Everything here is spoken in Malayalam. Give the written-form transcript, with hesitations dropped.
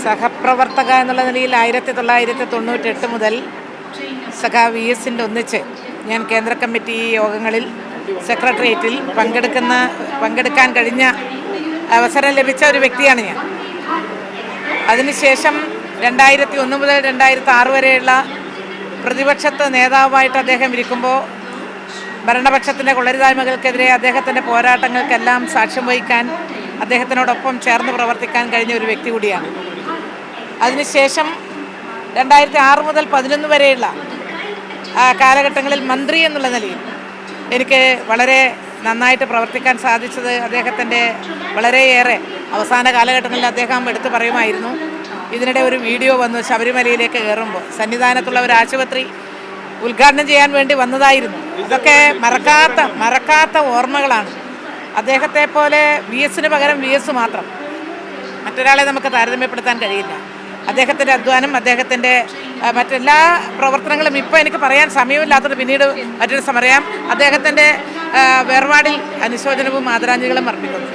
സഹപ്രവർത്തക എന്നുള്ള നിലയിൽ 1998 മുതൽ സഖാ VS-ൻ്റെ ഒന്നിച്ച് ഞാൻ കേന്ദ്ര കമ്മിറ്റി യോഗങ്ങളിൽ സെക്രട്ടേറിയറ്റിൽ പങ്കെടുക്കാൻ കഴിഞ്ഞ അവസരം ലഭിച്ച ഒരു വ്യക്തിയാണ് ഞാൻ. അതിനുശേഷം 2001 മുതൽ 2006 വരെയുള്ള പ്രതിപക്ഷത്ത് നേതാവായിട്ട് അദ്ദേഹം ഇരിക്കുമ്പോൾ ഭരണപക്ഷത്തിൻ്റെ കൊള്ളരുതായ്മകൾക്കെതിരെ അദ്ദേഹത്തിൻ്റെ പോരാട്ടങ്ങൾക്കെല്ലാം സാക്ഷ്യം വഹിക്കാൻ അദ്ദേഹത്തിനോടൊപ്പം ചേർന്ന് പ്രവർത്തിക്കാൻ കഴിഞ്ഞ ഒരു വ്യക്തി കൂടിയാണ്. അതിനുശേഷം 2006 മുതൽ 2011 വരെയുള്ള കാലഘട്ടങ്ങളിൽ മന്ത്രി എന്നുള്ള നിലയിൽ എനിക്ക് വളരെ നന്നായിട്ട് പ്രവർത്തിക്കാൻ സാധിച്ചത് അദ്ദേഹത്തിൻ്റെ വളരെയേറെ അവസാന കാലഘട്ടങ്ങളിൽ അദ്ദേഹം എടുത്തു പറയുമായിരുന്നു. ഇതിനിടെ ഒരു വീഡിയോ വന്നു, ശബരിമലയിലേക്ക് കയറുമ്പോൾ സന്നിധാനത്തുള്ള ഒരു ആശുപത്രി ഉദ്ഘാടനം ചെയ്യാൻ വേണ്ടി വന്നതായിരുന്നു. അതൊക്കെ മറക്കാത്ത ഓർമ്മകളാണ്. അദ്ദേഹത്തെ പോലെ VS-ന് പകരം VS മാത്രം, മറ്റൊരാളെ നമുക്ക് താരതമ്യപ്പെടുത്താൻ കഴിയില്ല. അദ്ദേഹത്തിൻ്റെ അധ്വാനം, അദ്ദേഹത്തിൻ്റെ മറ്റെല്ലാ പ്രവർത്തനങ്ങളും ഇപ്പോൾ എനിക്ക് പറയാൻ സമയമില്ലാത്തത് പിന്നീട് മറ്റൊരു സമയം. അദ്ദേഹത്തിൻ്റെ വേർപാടിൽ അനുശോചനവും ആദരാഞ്ജലികളും അർപ്പിക്കുന്നു.